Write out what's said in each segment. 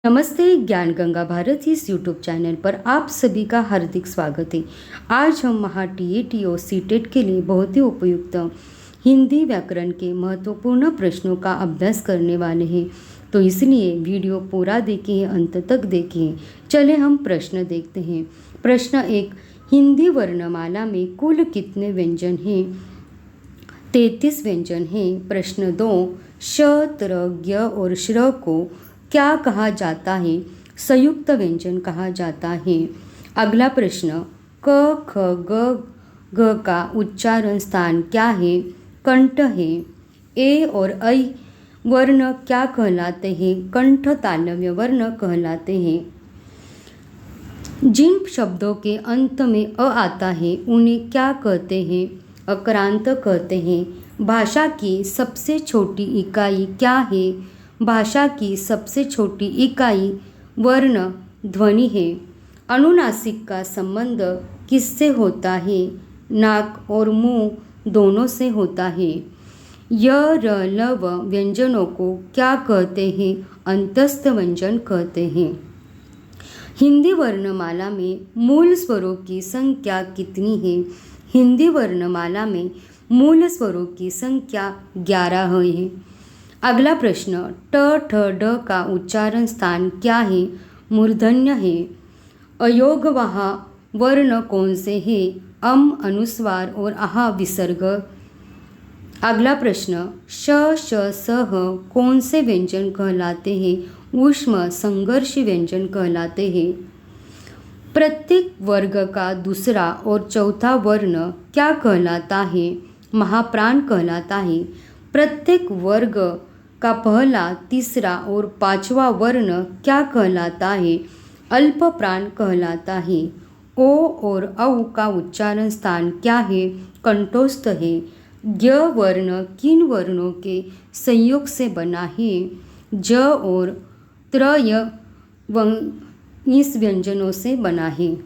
नमस्ते। ज्ञान गंगा भारत इस यूट्यूब चैनल पर आप सभी का हार्दिक स्वागत है। आज हम टी और सीटेट के लिए बहुत ही उपयुक्त हिंदी व्याकरण के महत्वपूर्ण प्रश्नों का अभ्यास करने वाले हैं, तो इसलिए वीडियो पूरा देखें, अंत तक देखें। चले हम प्रश्न देखते हैं। प्रश्न 1, हिंदी वर्णमाला में कुल कितने व्यंजन हैं? 33 व्यंजन हैं। प्रश्न 2, श, त्र, ज्ञ और श्र को क्या कहा जाता है? संयुक्त व्यंजन कहा जाता है। अगला प्रश्न, क, ख, ग, घ का उच्चारण स्थान क्या है? कंठ है। ए और ऐ वर्ण क्या कहलाते हैं? कंठ तालव्य वर्ण कहलाते हैं। जिन शब्दों के अंत में अ आता है उन्हें क्या कहते हैं? अक्रांत कहते हैं। भाषा की सबसे छोटी इकाई क्या है? भाषा की सबसे छोटी इकाई वर्ण ध्वनि है। अनुनासिक का संबंध किससे होता है? नाक और मुंह दोनों से होता है। य, र, ल व्यंजनों को क्या कहते हैं? अंतस्थ व्यंजन कहते हैं। हिंदी वर्णमाला में मूल स्वरों की संख्या कितनी है? हिंदी वर्णमाला में मूल स्वरों की संख्या 11 है। अगला प्रश्न, ट, ठ, ड का उच्चारण स्थान क्या है? मूर्धन्य है। अयोगवाह वर्ण कौन से है? अम अनुस्वार और आहा विसर्ग। अगला प्रश्न, श, श, सह कौन से व्यंजन कहलाते हैं? ऊष्म संघर्षी व्यंजन कहलाते हैं। प्रत्येक वर्ग का दूसरा और चौथा वर्ण क्या कहलाता है? महाप्राण कहलाता है। प्रत्येक वर्ग का पहला, तीसरा और पांचवा वर्ण क्या कहलाता है? अल्प प्राण कहलाता है। ओ और औ का उच्चारण स्थान क्या है? कंठस्थ है। ज्ञ वर्ण किन वर्णों के संयोग से बना है? ज और त्रय इस व्यंजनों से बना है।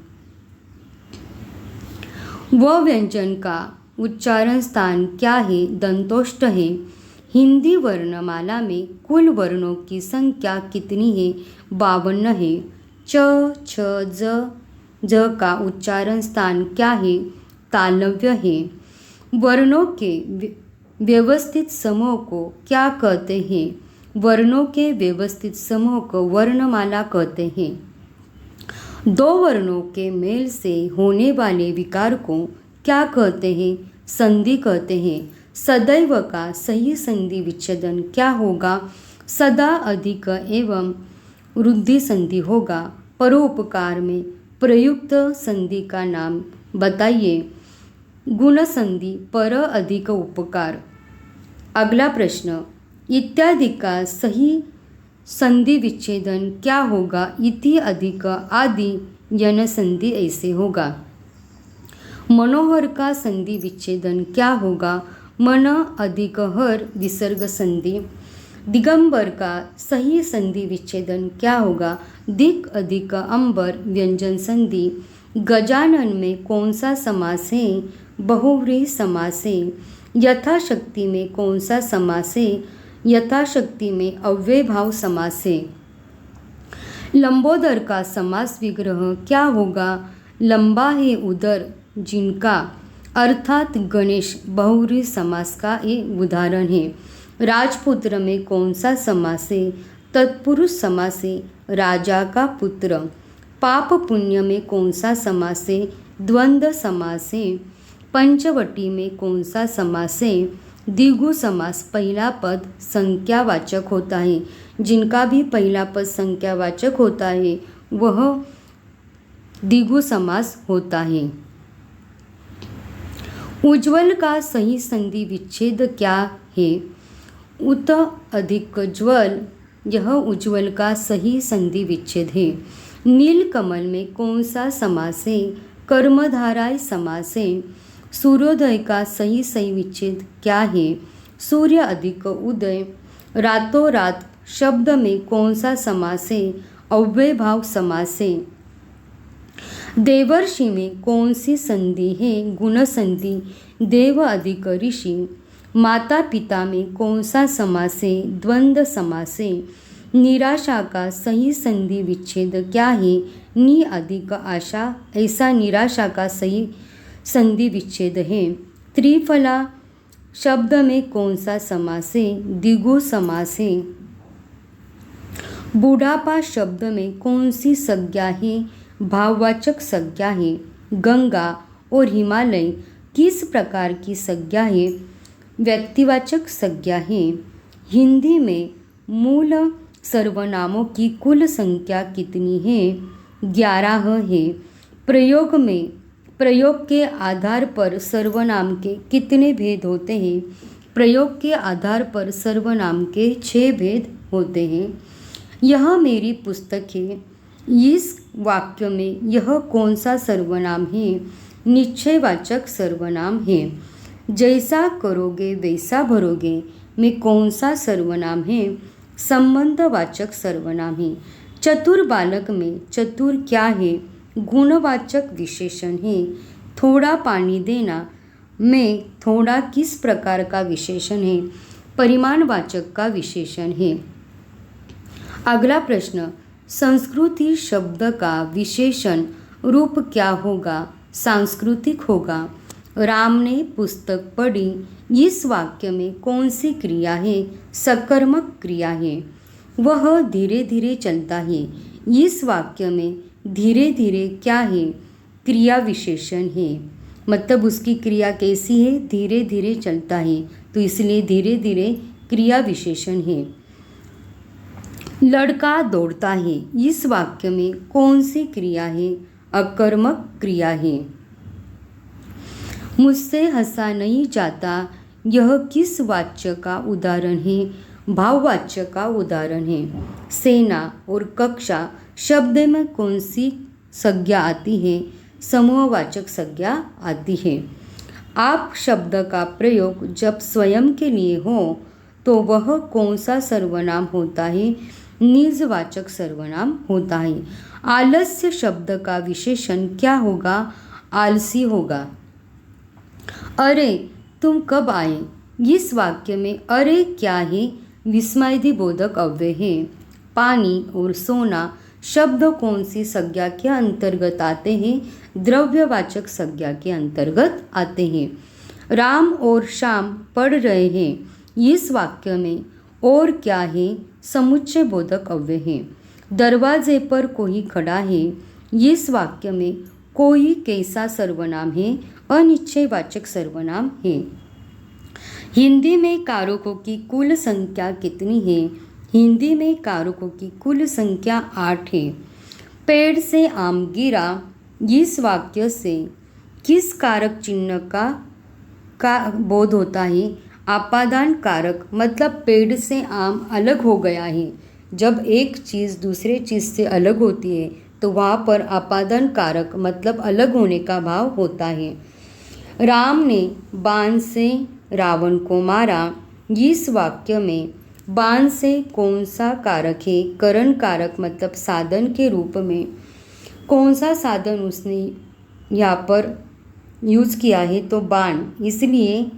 व व्यंजन का उच्चारण स्थान क्या है? दंतोष्ठ है। हिंदी वर्णमाला में कुल वर्णों की संख्या कितनी है? 52 है। च, छ, ज का उच्चारण स्थान क्या है? तालव्य है। वर्णों के व्यवस्थित समूह को क्या कहते हैं? वर्णों के व्यवस्थित समूह को वर्णमाला कहते हैं। दो वर्णों के मेल से होने वाले विकार को क्या कहते हैं? संधि कहते हैं। सदैव का सही संधि विच्छेदन क्या होगा? सदा अधिक एवं वृद्धि संधि होगा। परोपकार में प्रयुक्त संधि का नाम बताइए। गुण संधि, पर अधिक उपकार। अगला प्रश्न, इत्यादि का सही संधि विच्छेदन क्या होगा? इति अधिक आदि यन संधि ऐसे होगा। मनोहर का संधि विच्छेदन क्या होगा? मन अधिक हर विसर्ग संधि। दिगंबर का सही संधि विच्छेदन क्या होगा? दिक अधिक अंबर व्यंजन संधि। गजानन में कौन सा समास है? बहुव्रीहि समास है। यथाशक्ति में कौन सा समास है? यथाशक्ति में अव्ययभाव समास है। लंबोदर का समास विग्रह क्या होगा? लंबा है उदर जिनका, अर्थात गणेश बहुव्रीहि समास का एक उदाहरण है। राजपुत्र में कौन सा समास है? तत्पुरुष समास है। राजा का पुत्र। पाप पुण्य में कौन सा समास है? द्वंद्व समास है। पंचवटी में कौन सा समास है? द्विगु समास। पहला पद संख्यावाचक होता है। जिनका भी पहला पद संख्यावाचक होता है वह द्विगु समास होता है। उज्ज्वल का सही संधि विच्छेद क्या है? उत अधिक ज्वल, यह उज्ज्वल का सही संधि विच्छेद है। नीलकमल में कौन सा समास है? कर्मधारय समास है। सूर्योदय का सही विच्छेद क्या है? सूर्य अधिक उदय। रातों रात शब्द में कौन सा समास है? अव्ययभाव समास है। देवर्षि में कौन सी संधि है? गुण संधि। देव अधिक ऋषि। माता पिता में कौन सा समास है? द्वंद्व समास है। निराशा का सही संधि विच्छेद क्या है? नि अधिक आशा, ऐसा निराशा का सही संधि विच्छेद है। त्रिफला शब्द में कौन सा समास है? द्विगु समास है। बुढ़ापा शब्द में कौन सी संज्ञा है? भाववाचक संज्ञा है। गंगा और हिमालय किस प्रकार की संज्ञा है? व्यक्तिवाचक संज्ञा है। हिंदी में मूल सर्वनामों की कुल संख्या कितनी है? 11 है। प्रयोग के आधार पर सर्वनाम के कितने भेद होते हैं? प्रयोग के आधार पर सर्वनाम के 6 भेद होते हैं। यह मेरी पुस्तक है। इस वाक्य में यह कौन सा सर्वनाम है? निश्चयवाचक सर्वनाम है। जैसा करोगे वैसा भरोगे में कौन सा सर्वनाम है? संबंधवाचक सर्वनाम है। चतुर बालक में चतुर क्या है? गुणवाचक विशेषण है। थोड़ा पानी देना में थोड़ा किस प्रकार का विशेषण है? परिमाणवाचक का विशेषण है। अगला प्रश्न, संस्कृति शब्द का विशेषण रूप क्या होगा? सांस्कृतिक होगा। राम ने पुस्तक पढ़ी, इस वाक्य में कौन सी क्रिया है? सकर्मक क्रिया है। वह धीरे धीरे चलता है, इस वाक्य में धीरे धीरे क्या है? क्रिया विशेषण है। मतलब उसकी क्रिया कैसी है? धीरे धीरे चलता है, तो इसलिए धीरे धीरे क्रिया विशेषण है। लड़का दौड़ता है, इस वाक्य में कौन सी क्रिया है? अकर्मक क्रिया है। मुझसे हंसा नहीं जाता, यह किस वाच्य का उदाहरण है? भाववाच्य का उदाहरण है। सेना और कक्षा शब्द में कौन सी संज्ञा आती है? समूहवाचक संज्ञा आती है। आप शब्द का प्रयोग जब स्वयं के लिए हो तो वह कौन सा सर्वनाम होता है? निजवाचक सर्वनाम होता है। आलस्य शब्द का विशेषण क्या होगा? आलसी होगा। अरे तुम कब आए, इस वाक्य में अरे क्या है? विस्मयादिबोधक अव्यय है। पानी और सोना शब्द कौन सी संज्ञा के अंतर्गत आते हैं? द्रव्यवाचक संज्ञा के अंतर्गत आते हैं। राम और श्याम पढ़ रहे हैं, इस वाक्य में और क्या है? समुच्चय बोधक अव्यय है। दरवाजे पर कोई खड़ा है, इस वाक्य में कोई कैसा सर्वनाम है? अनिश्चयवाचक सर्वनाम है। हिंदी में कारकों की कुल संख्या कितनी है? हिंदी में कारकों की कुल संख्या 8 है। पेड़ से आम गिरा, इस वाक्य से किस कारक चिन्ह का बोध होता है? आपादान कारक। मतलब पेड़ से आम अलग हो गया है। जब एक चीज़ दूसरे चीज़ से अलग होती है तो वहाँ पर आपादान कारक मतलब अलग होने का भाव होता है। राम ने बाण से रावण को मारा, इस वाक्य में बाण से कौन सा कारक है? करण कारक। मतलब साधन के रूप में कौन सा साधन उसने यहाँ पर यूज़ किया है? तो बाण, इसलिए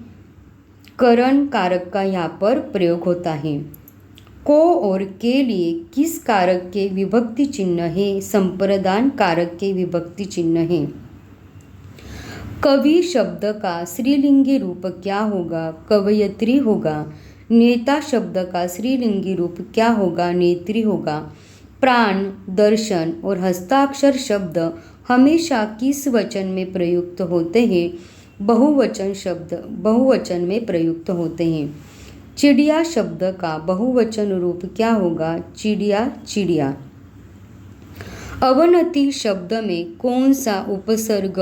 करण कारक का यहाँ पर प्रयोग होता है। को और के लिए किस कारक के विभक्ति चिन्ह है? संप्रदान कारक के विभक्ति चिन्ह है। कवि शब्द का स्त्रीलिंगी रूप क्या होगा? कवयत्री होगा। नेता शब्द का स्त्रीलिंगी रूप क्या होगा? नेत्री होगा। प्राण, दर्शन और हस्ताक्षर शब्द हमेशा किस वचन में प्रयुक्त होते हैं? बहुवचन शब्द बहुवचन में प्रयुक्त होते हैं। चिड़िया शब्द का बहुवचन रूप क्या होगा? चिड़िया, चिड़िया। अवनति शब्द में कौन सा उपसर्ग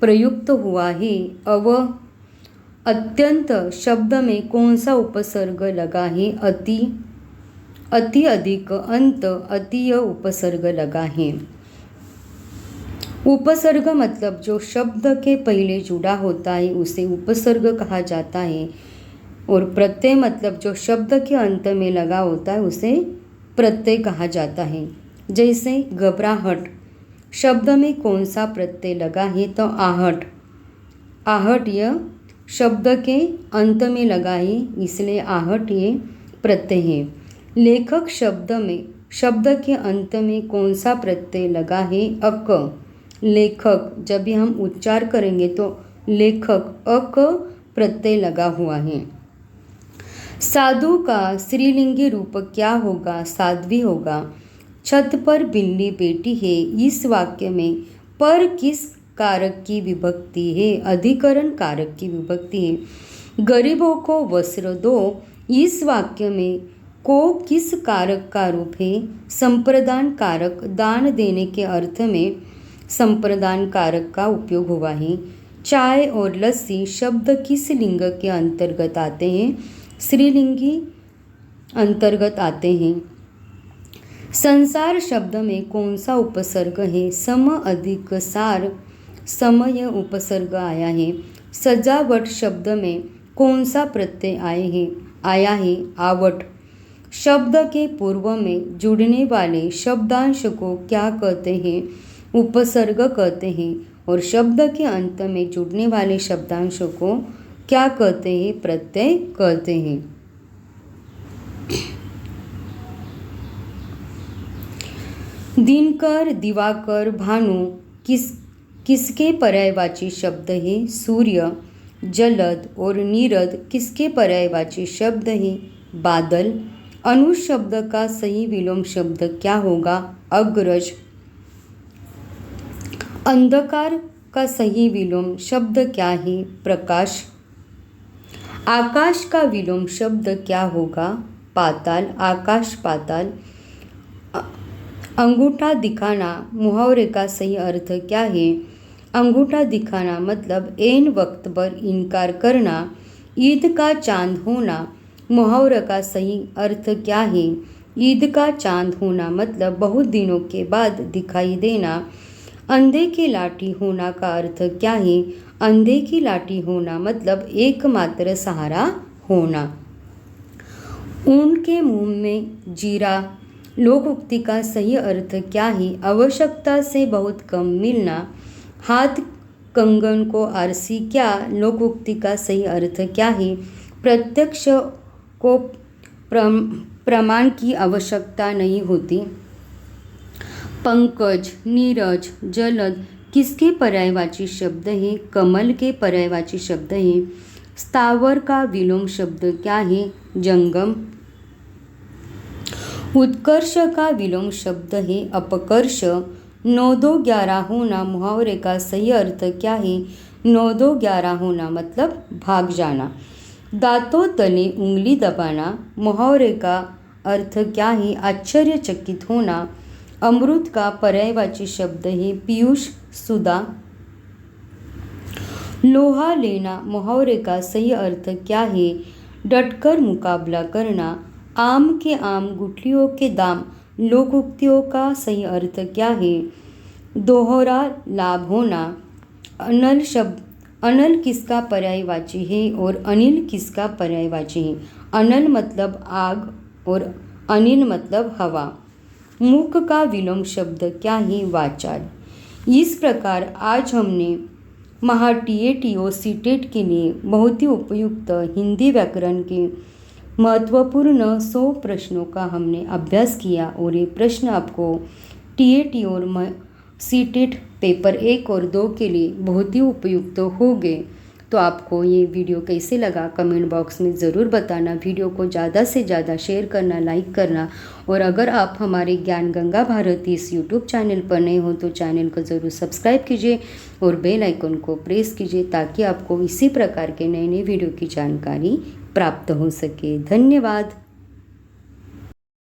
प्रयुक्त हुआ है? अत्यंत शब्द में कौन सा उपसर्ग लगा है? अति, अति अधिक, अंत, अतीय उपसर्ग लगा है। उपसर्ग मतलब जो शब्द के पहले जुड़ा होता है उसे उपसर्ग कहा जाता है। और प्रत्यय मतलब जो शब्द के अंत में लगा होता है उसे प्रत्यय कहा जाता है। जैसे घबराहट शब्द में कौन सा प्रत्यय लगा है? तो आहट। आहट यह शब्द के अंत में लगा है, इसलिए आहट ये प्रत्यय है। लेखक शब्द के अंत में कौन सा प्रत्यय लगा है? अक। लेखक जब भी हम उच्चार करेंगे तो लेखक अक प्रत्यय लगा हुआ है। साधु का स्त्रीलिंगी रूप क्या होगा? साध्वी होगा। छत पर बिल्ली बैठी है, इस वाक्य में पर किस कारक की विभक्ति है? अधिकरण कारक की विभक्ति है। गरीबों को वस्त्र दो, इस वाक्य में को किस कारक का रूप है? संप्रदान कारक। दान देने के अर्थ में संप्रदान कारक का उपयोग हुआ है। चाय और लस्सी शब्द किस लिंग के अंतर्गत आते हैं? स्त्रीलिंगी अंतर्गत आते हैं। संसार शब्द में कौन सा उपसर्ग है? सम अधिक सार, समय उपसर्ग आया है। सजावट शब्द में कौन सा प्रत्यय आया है? आवट। शब्द के पूर्व में जुड़ने वाले शब्दांश को क्या कहते हैं? उपसर्ग कहते हैं। और शब्द के अंत में जुड़ने वाले शब्दांश को क्या कहते हैं? प्रत्यय कहते हैं। दिनकर, दिवाकर, भानु किसके पर्यायवाची शब्द है? सूर्य। जलद और नीरद किसके पर्यायवाची शब्द है? बादल। अनुशब्द का सही विलोम शब्द क्या होगा? अग्रज। अंधकार का सही विलोम शब्द क्या है? प्रकाश। आकाश का विलोम शब्द क्या होगा? पाताल। आकाश पाताल। अंगूठा दिखाना मुहावरे का सही अर्थ क्या है? अंगूठा दिखाना मतलब ऐन वक्त पर इनकार करना। ईद का चांद होना मुहावरे का सही अर्थ क्या है? ईद का चांद होना मतलब बहुत दिनों के बाद दिखाई देना। अंधे की लाठी होना का अर्थ क्या है? अंधे की लाठी होना मतलब एकमात्र सहारा होना। ऊन के मुंह में जीरा लोकोक्ति का सही अर्थ क्या है? आवश्यकता से बहुत कम मिलना। हाथ कंगन को आरसी क्या लोकोक्ति का सही अर्थ क्या है? प्रत्यक्ष को प्रमाण की आवश्यकता नहीं होती। पंकज, नीरज, जलद किसके पर्यायवाची शब्द है? कमल के पर्यायवाची शब्द है। स्थावर का विलोम शब्द क्या है? जंगम। उत्कर्ष का विलोम शब्द है अपकर्ष। 9-2-11 होना मुहावरे का सही अर्थ क्या है? 9-2-11 होना मतलब भाग जाना। दांतों तले उंगली दबाना मुहावरे का अर्थ क्या है? आश्चर्यचकित होना। अमृत का पर्यायवाची शब्द है पीयूष, सुधा। लोहा लेना मुहावरे का सही अर्थ क्या है? डटकर मुकाबला करना। आम के आम गुठलियों के दाम लोकोक्तियों का सही अर्थ क्या है? दोहरा लाभ होना। अनल किसका पर्यायवाची है और अनिल किसका पर्यायवाची है? अनल मतलब आग और अनिल मतलब हवा। मुख का विलोम शब्द क्या है? वाचाल। इस प्रकार आज हमने TATO सीटेट के लिए बहुत ही उपयुक्त हिंदी व्याकरण के महत्वपूर्ण 100 प्रश्नों का हमने अभ्यास किया और ये प्रश्न आपको TAT और सीटेट पेपर 1 और 2 के लिए बहुत ही उपयुक्त होंगे। तो आपको ये वीडियो कैसे लगा कमेंट बॉक्स में ज़रूर बताना। वीडियो को ज़्यादा से ज़्यादा शेयर करना, लाइक करना। और अगर आप हमारे ज्ञान गंगा भारती इस यूट्यूब चैनल पर नए हो तो चैनल को ज़रूर सब्सक्राइब कीजिए और बेल आइकन को प्रेस कीजिए ताकि आपको इसी प्रकार के नए नए वीडियो की जानकारी प्राप्त हो सके। धन्यवाद।